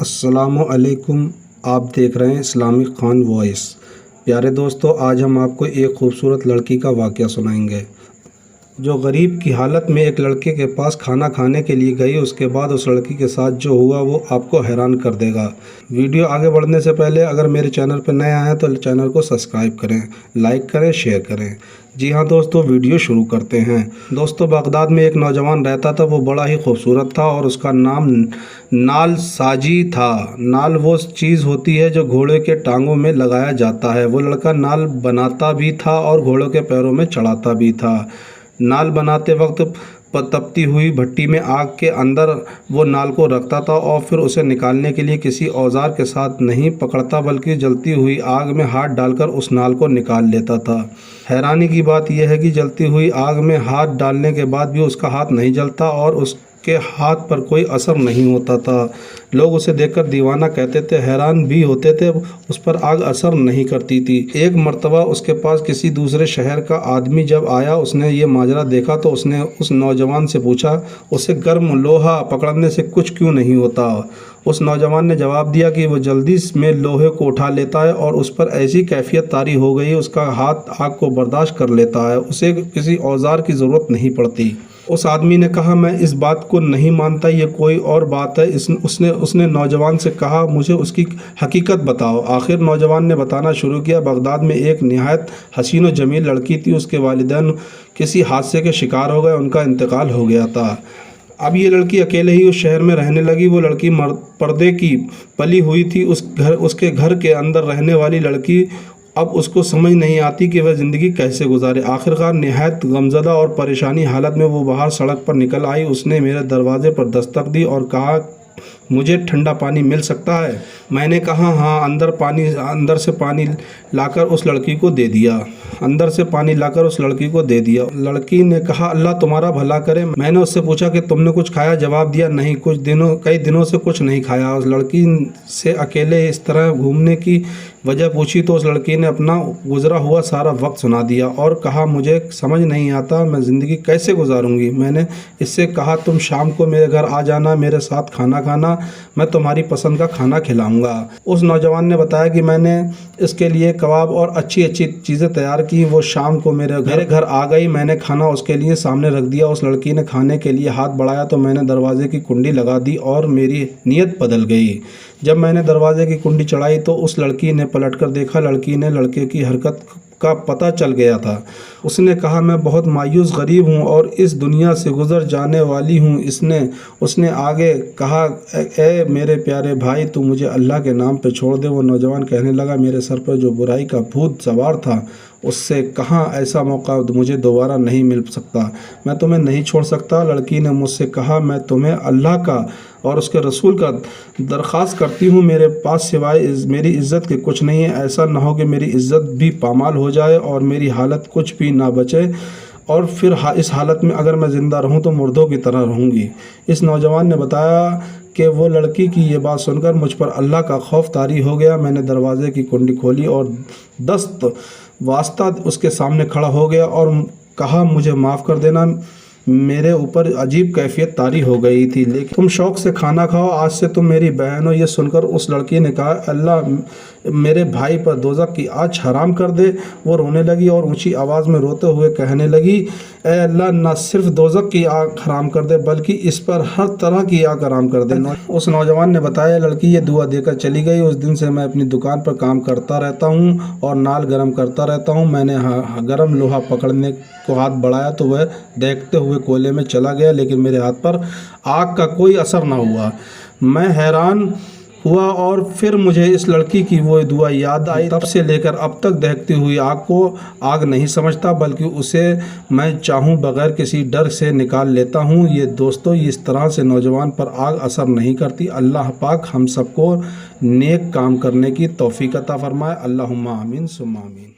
السلام علیکم، آپ دیکھ رہے ہیں اسلامک خان وائس۔ پیارے دوستو، آج ہم آپ کو ایک خوبصورت لڑکی کا واقعہ سنائیں گے جو غریب کی حالت میں ایک لڑکے کے پاس کھانا کھانے کے لیے گئی۔ اس کے بعد اس لڑکی کے ساتھ جو ہوا وہ آپ کو حیران کر دے گا۔ ویڈیو آگے بڑھنے سے پہلے اگر میرے چینل پر نئے آئے ہیں تو چینل کو سبسکرائب کریں، لائک کریں، شیئر کریں۔ جی ہاں دوستو، ویڈیو شروع کرتے ہیں۔ دوستو، بغداد میں ایک نوجوان رہتا تھا۔ وہ بڑا ہی خوبصورت تھا اور اس کا نام نال ساجی تھا۔ نال وہ چیز ہوتی ہے جو گھوڑے کے ٹانگوں میں لگایا جاتا ہے۔ وہ لڑکا نال بناتا بھی تھا اور گھوڑوں کے پیروں میں چڑھاتا بھی تھا۔ نال بناتے وقت تپتی ہوئی بھٹی میں آگ کے اندر وہ نال کو رکھتا تھا اور پھر اسے نکالنے کے لیے کسی اوزار کے ساتھ نہیں پکڑتا بلکہ جلتی ہوئی آگ میں ہاتھ ڈال کر اس نال کو نکال لیتا تھا۔ حیرانی کی بات یہ ہے کہ جلتی ہوئی آگ میں ہاتھ ڈالنے کے بعد بھی اس کا ہاتھ نہیں جلتا اور اس کے ہاتھ پر کوئی اثر نہیں ہوتا تھا۔ لوگ اسے دیکھ کر دیوانہ کہتے تھے، حیران بھی ہوتے تھے، اس پر آگ اثر نہیں کرتی تھی۔ ایک مرتبہ اس کے پاس کسی دوسرے شہر کا آدمی جب آیا، اس نے یہ ماجرا دیکھا تو اس نے اس نوجوان سے پوچھا، اسے گرم لوہا پکڑنے سے کچھ کیوں نہیں ہوتا؟ اس نوجوان نے جواب دیا کہ وہ جلدی میں لوہے کو اٹھا لیتا ہے اور اس پر ایسی کیفیت طاری ہو گئی، اس کا ہاتھ آگ کو برداشت کر لیتا ہے، اسے کسی اوزار کی ضرورت نہیں پڑتی۔ اس آدمی نے کہا، میں اس بات کو نہیں مانتا، یہ کوئی اور بات ہے۔ اس نے نوجوان سے کہا، مجھے اس کی حقیقت بتاؤ۔ آخر نوجوان نے بتانا شروع کیا، بغداد میں ایک نہایت حسین و جمیل لڑکی تھی۔ اس کے والدین کسی حادثے کے شکار ہو گئے، ان کا انتقال ہو گیا تھا۔ اب یہ لڑکی اکیلے ہی اس شہر میں رہنے لگی۔ وہ لڑکی پردے کی پلی ہوئی تھی۔ اس کے گھر کے اندر رہنے والی لڑکی اب اس کو سمجھ نہیں آتی کہ وہ زندگی کیسے گزارے۔ آخرکار نہایت غمزدہ اور پریشانی حالت میں وہ باہر سڑک پر نکل آئی۔ اس نے میرے دروازے پر دستک دی اور کہا، مجھے ٹھنڈا پانی مل سکتا ہے؟ میں نے کہا، ہاں۔ اندر سے پانی لا کر اس لڑکی کو دے دیا۔ لڑکی نے کہا، اللہ تمہارا بھلا کرے۔ میں نے اس سے پوچھا کہ تم نے کچھ کھایا؟ جواب دیا، نہیں، کئی دنوں سے کچھ نہیں کھایا۔ اس لڑکی سے اکیلے اس طرح گھومنے کی وجہ پوچھی تو اس لڑکی نے اپنا گزرا ہوا سارا وقت سنا دیا اور کہا، مجھے سمجھ نہیں آتا میں زندگی کیسے گزاروں گی۔ میں نے اس سے کہا، تم شام کو میرے گھر آ جانا، میرے ساتھ کھانا کھانا، میں تمہاری پسند کا کھانا کھلاؤں گا۔ اس نوجوان نے بتایا کہ میں نے اس کے لیے کباب اور اچھی چیزیں تیار کی۔ وہ شام کو میرے گھر آ گئی۔ میں نے کھانا اس کے لیے سامنے رکھ دیا۔ اس لڑکی نے کھانے کے لیے ہاتھ بڑھایا تو میں نے دروازے کی کنڈی لگا دی اور میری نیت بدل گئی۔ جب میں نے دروازے کی کنڈی چڑھائی تو اس لڑکی نے پلٹ کر دیکھا۔ لڑکی نے لڑکے کی حرکت کا پتہ چل گیا تھا۔ اس نے کہا، میں بہت مایوس غریب ہوں اور اس دنیا سے گزر جانے والی ہوں۔ اس نے آگے کہا، اے میرے پیارے بھائی، تو مجھے اللہ کے نام پہ چھوڑ دے۔ وہ نوجوان کہنے لگا، میرے سر پر جو برائی کا بھوت سوار تھا اس سے کہاں ایسا موقع مجھے دوبارہ نہیں مل سکتا، میں تمہیں نہیں چھوڑ سکتا۔ لڑکی نے مجھ سے کہا، میں تمہیں اللہ کا اور اس کے رسول کا درخواست کرتی ہوں، میرے پاس سوائے میری عزت کے کچھ نہیں ہے۔ ایسا نہ ہو کہ میری عزت بھی پامال ہو جائے اور میری حالت کچھ بھی نہ بچے اور پھر اس حالت میں اگر میں زندہ رہوں تو مردوں کی طرح رہوں گی۔ اس نوجوان نے بتایا کہ وہ لڑکی کی یہ بات سن کر مجھ پر اللہ کا خوف طاری ہو گیا۔ میں نے دروازے کی کنڈی کھولی اور دست واسطہ اس کے سامنے کھڑا ہو گیا اور کہا، مجھے معاف کر دینا، میرے اوپر عجیب کیفیت طاری ہو گئی تھی، لیکن تم شوق سے کھانا کھاؤ، آج سے تم میری بہن ہو۔ یہ سن کر اس لڑکی نے کہا، اللہ میرے بھائی پر دوزخ کی آگ حرام کر دے۔ وہ رونے لگی اور اونچی آواز میں روتے ہوئے کہنے لگی، اے اللہ، نہ صرف دوزخ کی آگ حرام کر دے بلکہ اس پر ہر طرح کی آگ حرام کر دے۔ اس نوجوان نے بتایا، لڑکی یہ دعا دے کر چلی گئی۔ اس دن سے میں اپنی دکان پر کام کرتا رہتا ہوں اور نال گرم کرتا رہتا ہوں۔ میں نے گرم لوہا پکڑنے کو ہاتھ بڑھایا تو وہ دیکھتے ہوئے کوئلے میں چلا گیا، لیکن میرے ہاتھ پر آگ کا کوئی اثر نہ ہوا۔ میں حیران ہوا اور پھر مجھے اس لڑکی کی وہ دعا یاد آئی۔ تب سے لے کر اب تک دیکھتی ہوئی آگ کو آگ نہیں سمجھتا بلکہ اسے میں چاہوں بغیر کسی ڈر سے نکال لیتا ہوں۔ یہ دوستو، اس طرح سے نوجوان پر آگ اثر نہیں کرتی۔ اللہ پاک ہم سب کو نیک کام کرنے کی توفیق عطا فرمائے۔ اللہم آمین ثم آمین۔